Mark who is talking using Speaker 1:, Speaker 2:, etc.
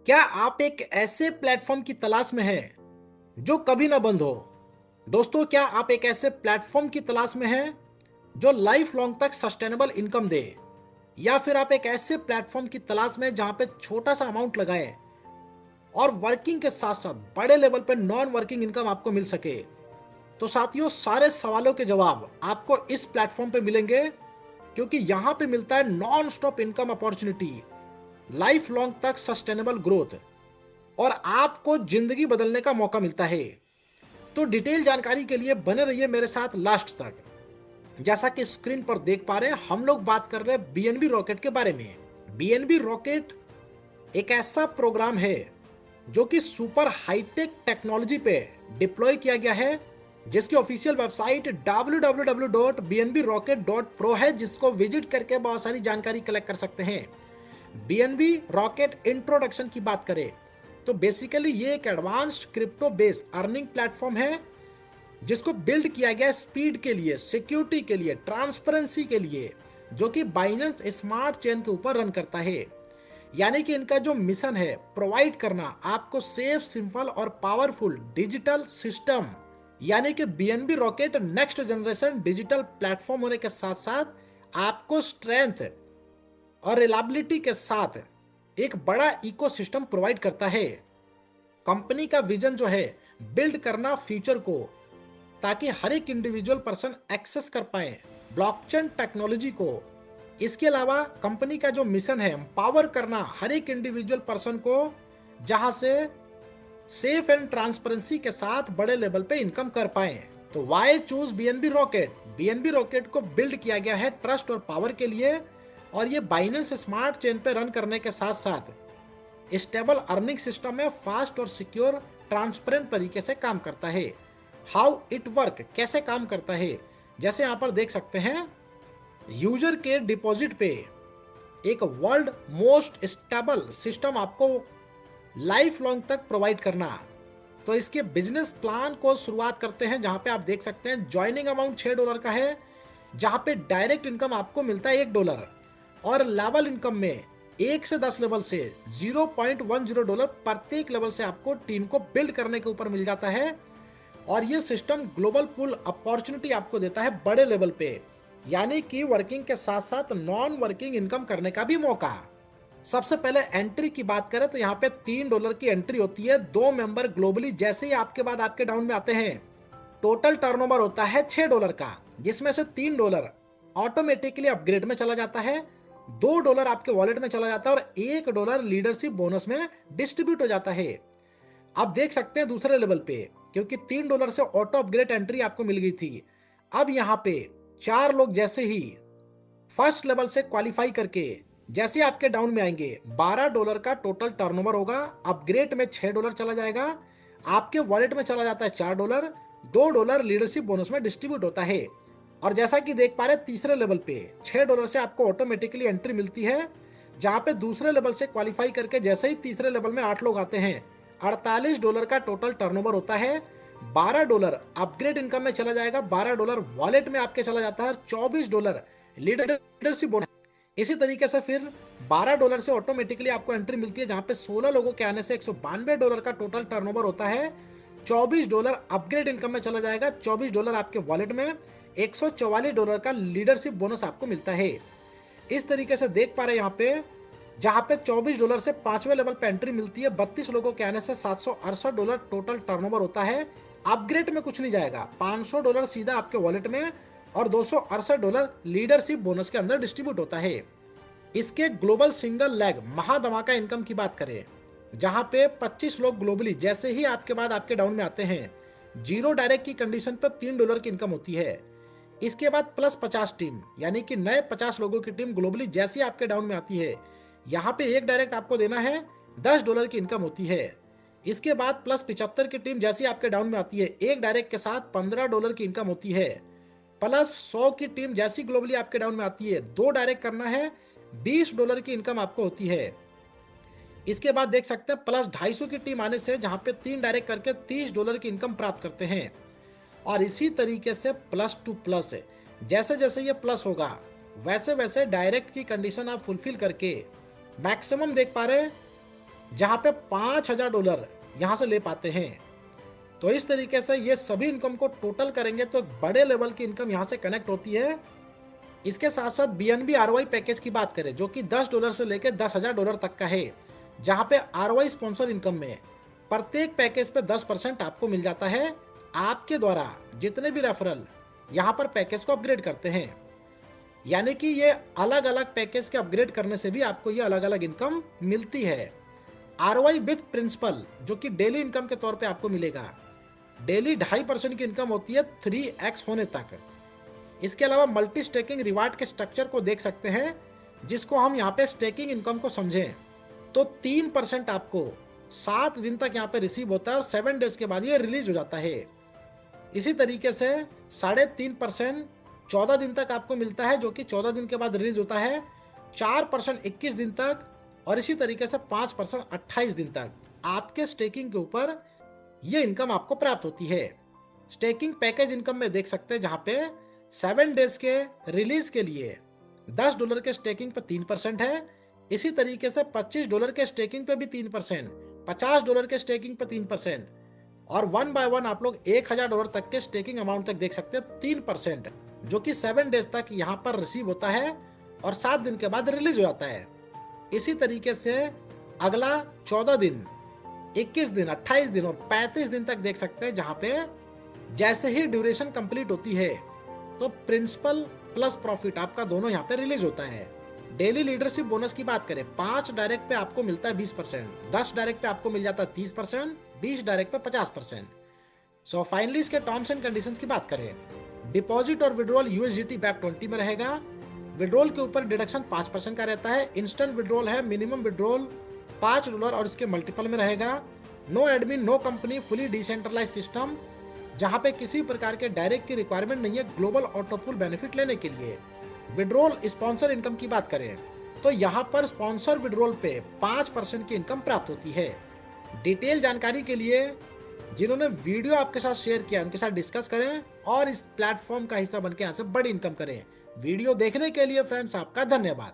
Speaker 1: क्या आप एक ऐसे प्लेटफॉर्म की तलाश में हैं जो कभी ना बंद हो? दोस्तों, क्या आप एक ऐसे प्लेटफॉर्म की तलाश में हैं जो लाइफ लॉन्ग तक सस्टेनेबल इनकम दे, या फिर आप एक ऐसे प्लेटफॉर्म की तलाश में हैं जहां पे छोटा सा अमाउंट लगाएं और वर्किंग के साथ साथ बड़े लेवल पे नॉन वर्किंग इनकम आपको मिल सके? तो साथियों, सारे सवालों के जवाब आपको इस प्लेटफॉर्म पे मिलेंगे, क्योंकि यहां पे मिलता है non stop income opportunity, life long तक सस्टेनेबल ग्रोथ और आपको जिंदगी बदलने का मौका मिलता है। तो डिटेल जानकारी के लिए बने रहिए मेरे साथ लास्ट तक। जैसा कि स्क्रीन पर देख पा रहे हैं, हम लोग बात कर रहे हैं बीएनबी रॉकेट के बारे में। बीएनबी रॉकेट एक ऐसा प्रोग्राम है जो कि सुपर हाईटेक टेक्नोलॉजी पे डिप्लॉय किया गया है, जिसकी ऑफिशियल वेबसाइट www.bnbrocket.pro है, जिसको विजिट करके बहुत सारी जानकारी कलेक्ट कर सकते हैं। बीएनबी रॉकेट इंट्रोडक्शन की बात करें तो बेसिकली ये एक advanced crypto based earning platform है, जिसको बिल्ड किया गया स्पीड के लिए, सिक्योरिटी के लिए, ट्रांसपेरेंसी के लिए, जो कि बाइनेंस स्मार्ट चेन के ऊपर रन करता है। यानी कि इनका जो मिशन है, प्रोवाइड करना आपको सेफ, सिंपल और पावरफुल डिजिटल सिस्टम। यानी कि BNB rocket next generation digital platform होने के साथ साथ आपको स्ट्रेंथ और रिलायबिलिटी के साथ एक बड़ा इकोसिस्टम प्रोवाइड करता है। कंपनी का विजन जो है, बिल्ड करना फ्यूचर को, ताकि हर एक इंडिविजुअल पर्सन एक्सेस कर पाए ब्लॉकचेन टेक्नोलॉजी को। इसके अलावा कंपनी का जो मिशन है, एम्पावर करना हर एक इंडिविजुअल पर्सन को, जहां से सेफ एंड ट्रांसपेरेंसी के साथ बड़े लेवल पे इनकम कर पाए। तो why choose BNB rocket? BNB rocket को बिल्ड किया गया है ट्रस्ट और पावर के लिए, और ये बाइनेंस स्मार्ट चेन पे रन करने के साथ साथ स्टेबल अर्निंग सिस्टम में फास्ट और सिक्योर ट्रांसपेरेंट तरीके से काम करता है। हाउ इट वर्क, कैसे काम करता है? जैसे यहाँ पर देख सकते हैं, यूजर के डिपॉजिट पे एक वर्ल्ड मोस्ट स्टेबल सिस्टम आपको लाइफ लॉन्ग तक प्रोवाइड करना। तो इसके बिजनेस प्लान को शुरुआत करते हैं, जहां पे आप देख सकते हैं ज्वाइनिंग अमाउंट $6 का है, जहां पे डायरेक्ट इनकम आपको मिलता है $1, और लेवल इनकम में 1 से 10 लेवल से $0.10 प्रत्येक लेवल से आपको टीम को बिल्ड करने के ऊपर मिल जाता है। और ये सिस्टम ग्लोबल पूल अपॉर्चुनिटी आपको देता है बड़े लेवल पे, यानी कि वर्किंग के साथ साथ नॉन वर्किंग इनकम करने का भी मौका। सबसे पहले एंट्री की बात करें तो यहाँ पे $3 की एंट्री होती है, 2 मेंबर ग्लोबली जैसे ही आपके बाद आपके डाउन में आते हैं। टोटल टर्नओवर होता है $6 का, जिसमें से $3 ऑटोमेटिकली अपग्रेड में चला जाता है, $2 आपके वॉलेट में चला जाता है, और $1 लीडरशिप बोनस में डिस्ट्रीब्यूट हो जाता है। अब देख सकते हैं दूसरे लेवल पे, क्योंकि $3 से ऑटो अपग्रेड एंट्री आपको मिल गई थी, अब यहाँ पे 4 लोग जैसे ही फर्स्ट लेवल से क्वालिफाई करके जैसे आपके डाउन में आएंगे, $12 का टोटल टर्नओवर होगा, अपग्रेड में $6 चला जाएगा, आपके वॉलेट में चला जाता है $4, $2 लीडरशिप बोनस में डिस्ट्रीब्यूट होता है। और जैसा कि देख पा रहे हैं, तीसरे लेवल पे $6 से आपको ऑटोमेटिकली एंट्री मिलती है, जहां पे दूसरे लेवल से क्वालिफाई करके जैसे ही तीसरे लेवल में 8 लोग आते हैं, $48 का टोटल टर्नओवर होता है, $12 अपग्रेड इनकम में चला जाएगा, $12 वॉलेट में आपके चला जाता है, $24 लीडरशिप बोनस। इसी तरीके से फिर $12 से ऑटोमेटिकली आपको एंट्री मिलती है, जहां पे 16 लोगों के आने से $192 का टोटल टर्नओवर होता है, $24 अपग्रेड इनकम में चला जाएगा, $24 आपके वॉलेट में, $144 का लीडरशिप बोनस आपको मिलता है। इस तरीके से देख पा रहे हैं यहाँ पे, जहां पे $24 से 5वें लेवल पे एंट्री मिलती है, 32 लोगों के आने से $768 टोटल टर्नओवर होता है। अपग्रेड में कुछ नहीं जाएगा, $500 सीधा आपके वॉलेट में, और $268 लीडरशिप बोनस के अंदर डिस्ट्रीब्यूट होता है। इसके ग्लोबल सिंगल लेग महाधमाका इनकम की बात करें, जहां पे 25 लोग ग्लोबली जैसे ही आपके बाद आपके डाउन में आते हैं, जीरो डायरेक्ट की कंडीशन पर $3 की इनकम होती है। इसके बाद प्लस 50 टीम, यानी कि नए 50 लोगों की टीम ग्लोबली जैसे ही आपके डाउन में आती है, यहाँ पे एक डायरेक्ट आपको देना है, $10 की इनकम होती है। इसके बाद प्लस 75 की टीम जैसे ही आपके डाउन में आती है, एक डायरेक्ट के साथ $15 की इनकम होती है। प्लस 100 की टीम जैसी ग्लोबली आपके डाउन में आती है, 2 डायरेक्ट करना है, $20 की इनकम आपको होती है। इसके बाद देख सकते हैं प्लस 250 की टीम आने से, जहां पे 3 डायरेक्ट करके $30 की इनकम प्राप्त करते हैं। और इसी तरीके से प्लस टू प्लस, जैसे जैसे ये प्लस होगा वैसे वैसे डायरेक्ट की कंडीशन आप फुलफिल करके मैक्सिमम देख पा रहे हैं जहां पे $5,000 यहां से ले पाते हैं। तो इस तरीके से ये सभी इनकम को टोटल करेंगे तो एक बड़े लेवल की इनकम यहां से कनेक्ट होती है। इसके साथ साथ बीएनबी आरओआई पैकेज की बात करें, जो कि $10 से लेकर $10,000 तक का है, जहां पे आरओआई स्पॉन्सर इनकम में प्रत्येक पैकेज पे 10% आपको मिल जाता है आपके द्वारा जितने भी रेफरल यहां पर पैकेज को अपग्रेड करते हैं। यानी कि ये अलग अलग पैकेज के अपग्रेड करने से भी आपको ये अलग अलग इनकम मिलती है। आरओआई विथ प्रिंसिपल, जो कि डेली इनकम के तौर पे आपको मिलेगा, डेली 2.5% की इनकम होती है 3x होने तक। इसके अलावा मल्टी स्टेकिंग रिवार्ड के स्ट्रक्चर को देख सकते हैं, जिसको हम यहाँ पे स्टेकिंग इनकम को समझें तो 3% आपको 7 दिन तक यहाँ पे रिसीव होता है और 7 डेज के बाद ये रिलीज हो जाता है। इसी तरीके से 3.5% 14 दिन तक आपको मिलता है, जो कि 14 दिन के बाद रिलीज होता है, 4% 21 दिन तक, और इसी तरीके से 5% 28 दिन तक आपके स्टेकिंग के ऊपर ये इनकम आपको प्राप्त होती है। स्टेकिंग पैकेज इनकम में देख सकते हैं, जहां पे 7 डेज के रिलीज के लिए $10 के स्टेकिंग पे 3% है। इसी तरीके से $25 के स्टेकिंग पे भी 3%, $50 के स्टेकिंग पे 3%, और 1 बाय 1 आप लोग $1,000 तक के स्टेकिंग अमाउंट तक देख सकते हैं 3%, जो कि 7 डेज तक यहाँ पर रिसीव होता है और 7 दिन के बाद रिलीज हो जाता है। इसी तरीके से अगला 14 दिन, 21 दिन, 28 दिन और 35 दिन तक देख सकते हैं, जहां पे जैसे ही ड्यूरेशन कंप्लीट होती है तो प्रिंसिपल प्लस प्रॉफिट आपका दोनों यहाँ पे रिलीज होता है। डेली लीडरशिप बोनस की बात करें, 5 डायरेक्ट पे आपको मिलता है 20%, 10 डायरेक्ट पे आपको मिल जाता है 30%, 20 डायरेक्ट पे 50%। सो फाइनली इसके टर्म्स एंड कंडीशंस की बात करें, डिपॉजिट और विड्रॉल यूएसडीटी बैक 20 में रहेगा। विड्रॉल के ऊपर डिडक्शन 5% का रहता है। इंस्टेंट विड्रॉल है, मिनिमम विड्रॉल $5 और इसके मल्टीपल में रहेगा। No admin, no company, fully decentralize system, जहां पे किसी प्रकार के डायरेक्ट की रिक्वायरमेंट नहीं है ग्लोबल ऑटोपूल बेनिफिट लेने के लिए। विड्रॉल स्पॉन्सर इनकम की बात करें तो यहाँ पर स्पॉन्सर विड्रॉल पे 5% की इनकम प्राप्त होती है। डिटेल जानकारी के लिए जिन्होंने वीडियो आपके साथ शेयर किया उनके साथ डिस्कस करें और इस प्लेटफॉर्म का हिस्सा बनकर यहाँ से बड़ी इनकम करें। वीडियो देखने के लिए फ्रेंड्स आपका धन्यवाद।